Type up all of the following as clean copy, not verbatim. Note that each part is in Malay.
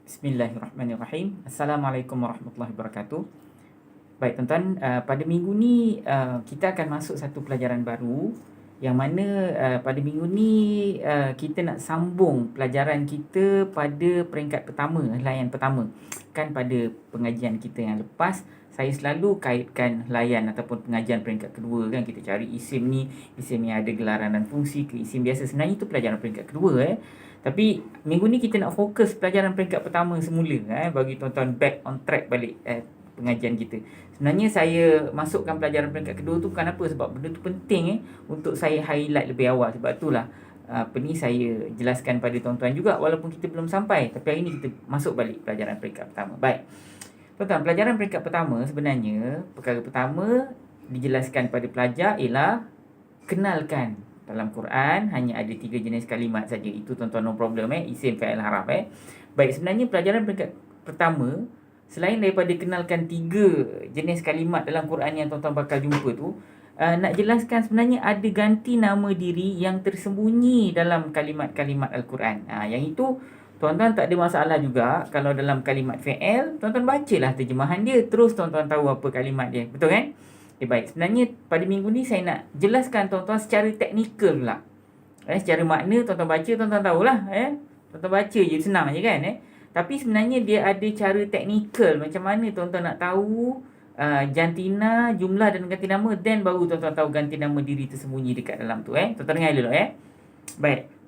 Bismillahirrahmanirrahim. Assalamualaikum warahmatullahi wabarakatuh. Baik tuan-tuan, pada minggu ni kita akan masuk satu pelajaran baru yang mana pada minggu ni kita nak sambung pelajaran kita pada peringkat pertama, layan pertama. Kan pada pengajian kita yang lepas saya selalu kaitkan layan ataupun pengajian peringkat kedua kan, kita cari isim ni, isim yang ada gelaran dan fungsi ke isim biasa. Sebenarnya itu pelajaran peringkat kedua Tapi minggu ni kita nak fokus pelajaran peringkat pertama semula bagi tuan-tuan back on track balik pengajian kita. Sebenarnya saya masukkan pelajaran peringkat kedua tu bukan apa, sebab benda tu penting untuk saya highlight lebih awal. Sebab itulah ni saya jelaskan pada tuan-tuan juga walaupun kita belum sampai. Tapi hari ni kita masuk balik pelajaran peringkat pertama. Baik. Tuan-tuan, pelajaran peringkat pertama sebenarnya perkara pertama dijelaskan pada pelajar ialah kenalkan. Dalam Quran hanya ada 3 jenis kalimat saja. Itu tuan-tuan no problem isim, fa'il, haraf Baik, sebenarnya pelajaran peringkat pertama, selain daripada kenalkan 3 jenis kalimat dalam Quran yang tuan-tuan bakal jumpa tu, nak jelaskan sebenarnya ada ganti nama diri yang tersembunyi dalam kalimat-kalimat Al-Quran. Yang itu tuan-tuan tak ada masalah juga. Kalau dalam kalimat fa'il, tuan-tuan bacalah terjemahan dia, terus tuan-tuan tahu apa kalimat dia. Betul kan? Baik, sebenarnya pada minggu ni saya nak jelaskan tuan-tuan secara teknikal pula. Secara makna tuan-tuan baca, tuan-tuan tahulah. Tuan-tuan baca je, senang je kan. Tapi sebenarnya dia ada cara teknikal macam mana tuan-tuan nak tahu jantina, jumlah dan ganti nama, then baru tuan-tuan tahu ganti nama diri tersembunyi dekat dalam tu. Tuan-tuan dengar dulu. Baik.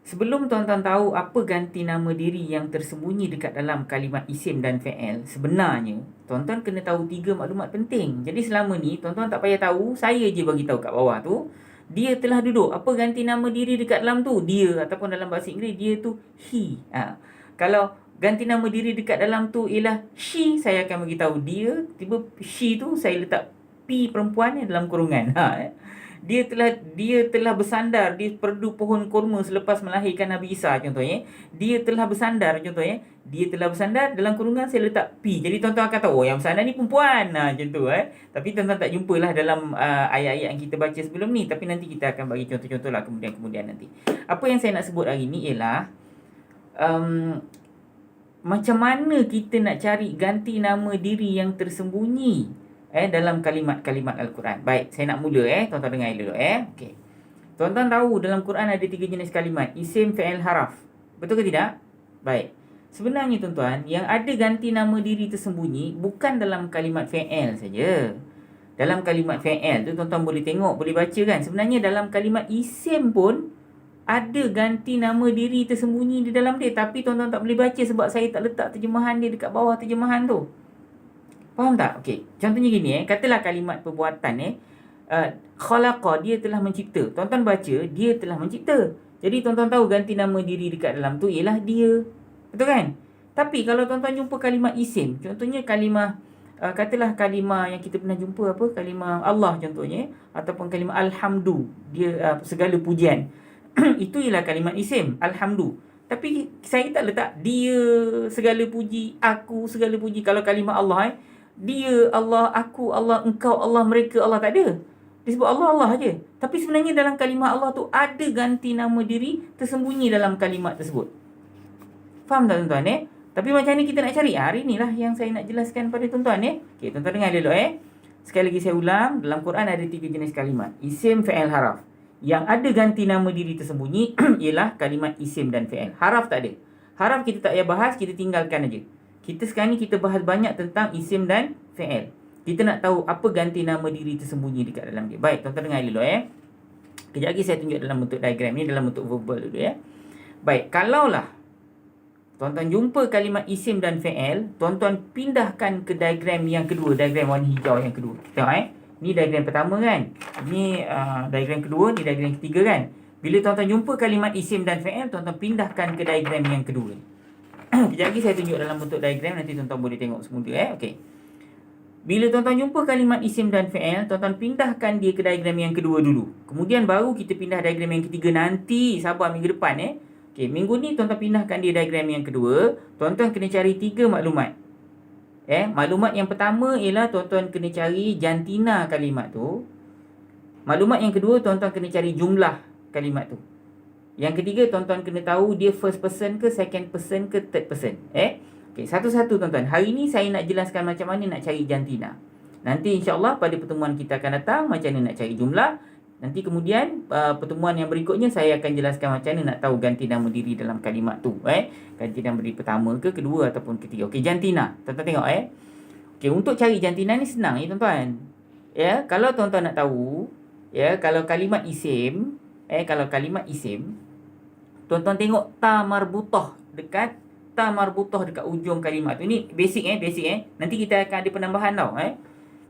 Sebelum tuan-tuan tahu apa ganti nama diri yang tersembunyi dekat dalam kalimat isim dan fa'il, sebenarnya tuan-tuan kena tahu 3 maklumat penting. Jadi selama ni tuan-tuan tak payah tahu, saya je bagi tahu kat bawah tu, dia telah duduk. Apa ganti nama diri dekat dalam tu? Dia, ataupun dalam bahasa Inggeris dia tu he. Kalau ganti nama diri dekat dalam tu ialah she, saya akan bagi tahu dia. Tiba she tu saya letak P perempuan dalam kurungan. Dia telah bersandar di perdu pohon kurma selepas melahirkan Nabi Isa contohnya. Dia telah bersandar contohnya. Dia telah bersandar dalam kurungan saya letak P. Jadi tuan-tuan akan tahu yang bersandar ni perempuan. Macam tu Tapi tuan-tuan tak jumpalah dalam ayat-ayat yang kita baca sebelum ni. Tapi nanti kita akan bagi contoh-contoh lah kemudian nanti. Apa yang saya nak sebut hari ni ialah macam mana kita nak cari ganti nama diri yang tersembunyi dalam kalimat-kalimat Al-Quran. Baik, saya nak mula tuan-tuan dengar dulu Okey. Tuan-tuan tahu dalam Quran ada 3 jenis kalimat, isim, fa'il, haraf. Betul ke tidak? Baik. Sebenarnya tuan-tuan, yang ada ganti nama diri tersembunyi bukan dalam kalimat fa'il saja. Dalam kalimat fa'il tu tuan-tuan boleh tengok, boleh baca kan. Sebenarnya dalam kalimat isim pun ada ganti nama diri tersembunyi di dalam dia, tapi tuan-tuan tak boleh baca sebab saya tak letak terjemahan dia dekat bawah terjemahan tu. Faham tak? Okey. Contohnya gini katalah kalimat perbuatan khalaqa, dia telah mencipta. Tuan-tuan baca, dia telah mencipta. Jadi tuan-tuan tahu ganti nama diri dekat dalam tu ialah dia. Betul kan? Tapi kalau tuan-tuan jumpa kalimat isim, contohnya kalimah katalah kalimah yang kita pernah jumpa kalimah Allah contohnya, ataupun kalimah alhamdu, dia segala pujian. Itu ialah kalimat isim, alhamdu. Tapi saya tak letak dia segala puji, aku segala puji. Kalau kalimah Allah dia, Allah, aku, Allah, engkau, Allah, mereka, Allah, tak ada. Disebut Allah, Allah aja. Tapi sebenarnya dalam kalimah Allah tu ada ganti nama diri tersembunyi dalam kalimat tersebut. Faham tak tuan-tuan Tapi macam ni kita nak cari? Hari ni lah yang saya nak jelaskan pada tuan-tuan Okey, tuan-tuan dengar dulu Sekali lagi saya ulang, dalam Quran ada 3 jenis kalimat, isim, fa'il, haraf. Yang ada ganti nama diri tersembunyi ialah kalimat isim dan fa'il. Haraf tak ada. Haraf kita tak payah bahas, kita tinggalkan aja. Kita sekarang ni kita bahas banyak tentang isim dan fa'il. Kita nak tahu apa ganti nama diri tersembunyi dekat dalam dia. Baik, tuan-tuan dengar dulu Kejap lagi saya tunjuk dalam bentuk diagram ni, dalam bentuk verbal dulu Baik, kalaulah tuan-tuan jumpa kalimat isim dan fa'il, tuan-tuan pindahkan ke diagram yang kedua, diagram warna hijau yang kedua. Tengok ni diagram pertama kan. Ni diagram kedua, ni diagram ketiga kan. Bila tuan-tuan jumpa kalimat isim dan fa'il, tuan-tuan pindahkan ke diagram yang kedua. Kejap lagi saya tunjuk dalam bentuk diagram, nanti tuan-tuan boleh tengok semula Okey. Bila tuan-tuan jumpa kalimat isim dan fa'il, tuan-tuan pindahkan dia ke diagram yang kedua dulu. Kemudian baru kita pindah diagram yang ketiga nanti, sabar minggu depan Okey, minggu ni tuan-tuan pindahkan dia diagram yang kedua. Tuan-tuan kena cari 3 maklumat. Maklumat yang pertama ialah tuan-tuan kena cari jantina kalimat tu. Maklumat yang kedua tuan-tuan kena cari jumlah kalimat tu. Yang ketiga, tuan-tuan kena tahu dia first person ke, second person ke, third person. Okey, satu-satu tuan-tuan. Hari ni saya nak jelaskan macam mana nak cari jantina. Nanti insya-Allah pada pertemuan kita akan datang macam mana nak cari jumlah. Nanti kemudian pertemuan yang berikutnya saya akan jelaskan macam mana nak tahu ganti nama diri dalam kalimat tu. Ganti nama diri pertama ke, kedua ataupun ketiga. Okey, jantina. Tuan-tuan tengok Okey, untuk cari jantina ni senang ya tuan-tuan. Kalau tuan-tuan nak tahu, kalau kalimat isim, tuan-tuan tengok ta marbutah dekat ujung kalimat tu. Ni basic Nanti kita akan ada penambahan tau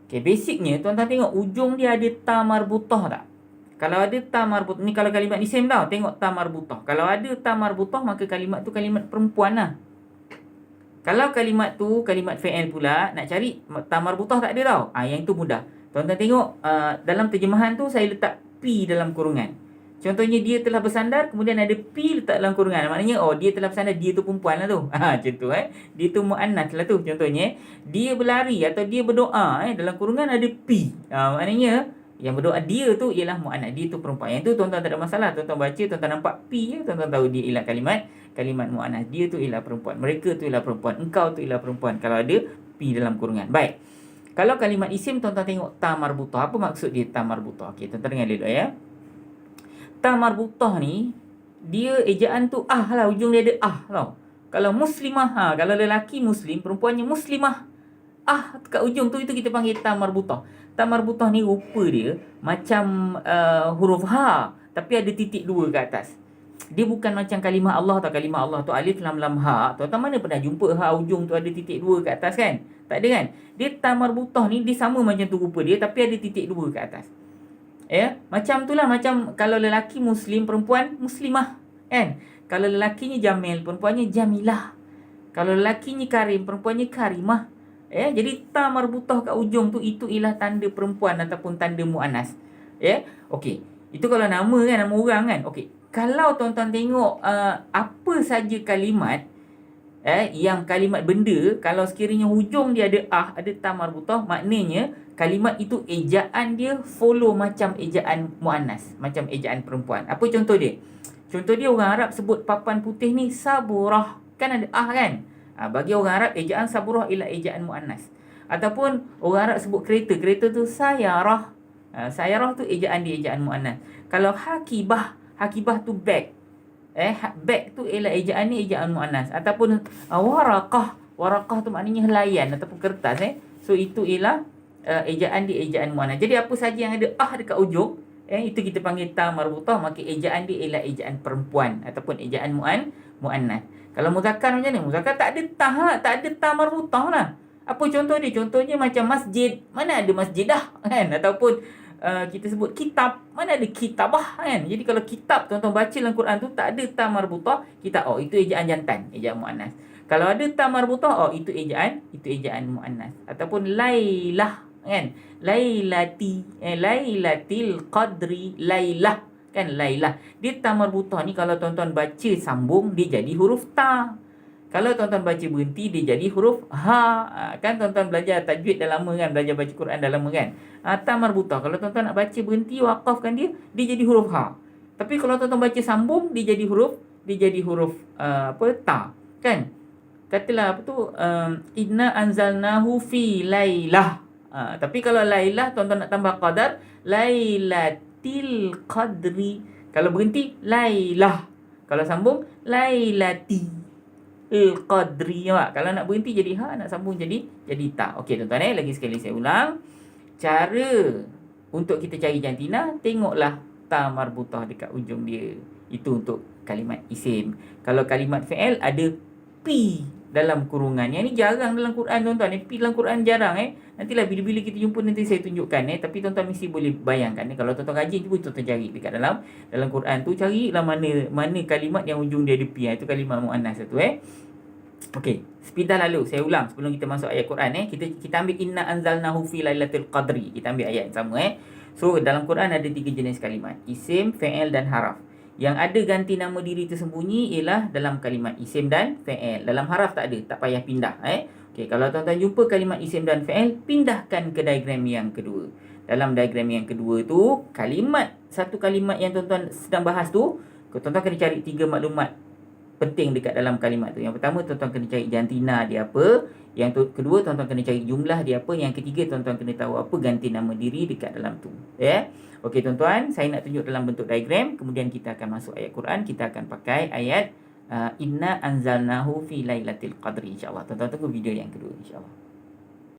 Okey, basicnya tuan-tuan tengok ujung dia ada ta marbutah tak? Kalau ada ta marbutah, ni kalau kalimat isim tau, tengok ta marbutah. Kalau ada ta marbutah maka kalimat tu kalimat perempuan lah. Kalau kalimat tu kalimat fi'il pula, nak cari ta marbutah tak ada tau. Yang itu mudah. Tuan-tuan tengok dalam terjemahan tu saya letak P dalam kurungan. Contohnya dia telah bersandar, kemudian ada P letak dalam kurungan. Maknanya dia telah bersandar, dia tu perempuan lah tu. Macam tu Dia tu mu'annas lah tu. Contohnya dia berlari atau dia berdoa dalam kurungan ada P. Maknanya yang berdoa dia tu ialah mu'annas, dia tu perempuan. Yang tu tuan-tuan tak ada masalah. Tuan-tuan baca, tuan-tuan nampak P tuan-tuan tahu dia ialah kalimat mu'annas. Dia tu ialah perempuan. Mereka tu ialah perempuan. Engkau tu ialah perempuan. Kalau ada P dalam kurungan. Baik. Kalau kalimat isim, tuan-tuan tengok ta marbutah. Apa maksud dia ta marbutah? Okey, tuan-tuan dengar dulu Ta marbutah ni dia ejaan tu lah, ujung dia ada tau. Kalau muslimah, kalau lelaki muslim, perempuannya muslimah, kat ujung tu, itu kita panggil ta marbutah. Ta marbutah ni rupa dia macam huruf ha, tapi ada titik dua ke atas. Dia bukan macam kalimah Allah atau kalimah Allah tu alif lam lam ha. Tuan-tuan mana pernah jumpa ujung tu ada titik dua ke atas kan? Tak ada kan? Dia ta marbutah ni dia sama macam tu rupa dia, tapi ada titik dua ke atas. Macam itulah, macam kalau lelaki muslim, perempuan muslimah kan. Kalau lelakinya jamil, perempuannya jamilah. Kalau lelakinya karim, perempuannya karimah. Jadi ta marbutah kat ujung tu, itu ialah tanda perempuan ataupun tanda muannas. Okey, itu kalau nama kan, nama orang kan. Okey, kalau tuan-tuan tengok apa saja kalimat yang kalimat benda, kalau sekiranya hujung dia ada ta marbutah, maknanya kalimat itu ejaan dia follow macam ejaan muannas, macam ejaan perempuan. Apa contoh dia? Contoh dia, orang Arab sebut papan putih ni saburah, kan ada kan? Bagi orang Arab ejaan saburah ialah ejaan muannas. Ataupun orang Arab sebut kereta tu sayarah. Sayarah tu ejaan dia ejaan muannas. Kalau hakibah tu bag. Bag tu ialah ejaan ni ejaan muannas. Ataupun waraqah tu maknanya helaian ataupun kertas So itu ialah ejaan dia ejaan muannas. Jadi apa saja yang ada dekat ujung, itu kita panggil ta marbutah, maka ejaan dia ialah ejaan perempuan ataupun ejaan muannas. Kalau muzakkar macam ni, muzakkar tak ada ta marbutah lah. Apa contoh dia? Contohnya macam masjid, mana ada masjidah kan? Ataupun kita sebut kitab, mana ada kitabah kan? Jadi kalau kitab tuan-tuan baca dalam Quran tu tak ada ta marbutah, kita itu ejaan jantan, ejaan muannas. Kalau ada ta marbutah, itu ejaan muannas. Ataupun lailah kan, lailatil qadri, lailah kan, lailah. Dia ta marbutah ni kalau tuan-tuan baca sambung dia jadi huruf ta. Kalau tuan-tuan baca berhenti dia jadi huruf ha. Kan tuan-tuan belajar tajwid dah lama kan, belajar baca Quran dah lama kan. Ta marbutah kalau tuan-tuan nak baca berhenti waqafkan dia jadi huruf ha. Tapi kalau tuan-tuan baca sambung dia jadi huruf ta kan. Katalah inna anzalnahu fi lailah. Tapi kalau lailah tuan-tuan nak tambah qadar, lailatil qadri. Kalau berhenti lailah. Kalau sambung lailati qadri. Kalau nak berhenti jadi ha, nak sambung jadi ta. Okey tuan-tuan lagi sekali saya ulang. Cara untuk kita cari jantina, tengoklah ta marbutah dekat ujung dia. Itu untuk kalimat isim. Kalau kalimat fi'il ada P dalam kurungan. Yang ni jarang dalam Quran tuan-tuan. P dalam Quran jarang Nantilah bila-bila kita jumpa nanti saya tunjukkan Tapi tuan-tuan mesti boleh bayangkan Kalau tuan-tuan rajin cuba tuan-tuan cari dekat dalam Quran tu, carilah mana kalimat yang ujung dia ada P. Itu kalimat muannas tu Okey, sepidah lalu saya ulang sebelum kita masuk ayat Quran kita ambil inna anzalnahu fi lailatul qadri. Kita ambil ayat yang sama So dalam Quran ada 3 jenis kalimat, isim, fi'il dan haraf. Yang ada ganti nama diri tersembunyi ialah dalam kalimat isim dan fi'il. Dalam haraf tak ada, tak payah pindah Okey, kalau tuan-tuan jumpa kalimat isim dan fi'il, pindahkan ke diagram yang kedua. Dalam diagram yang kedua tu, satu kalimat yang tuan-tuan sedang bahas tu, Tuan-tuan kena cari 3 maklumat penting dekat dalam kalimat tu. Yang pertama, tuan-tuan kena cari jantina dia apa. Yang kedua, tuan-tuan kena cari jumlah dia apa. Yang ketiga, tuan-tuan kena tahu apa ganti nama diri dekat dalam tu. Okey tuan-tuan, saya nak tunjuk dalam bentuk diagram. Kemudian kita akan masuk ayat Quran. Kita akan pakai ayat Inna anzalnahu fi lailatul qadri, insya-Allah. Tuan-tuan tunggu video yang kedua, insya-Allah.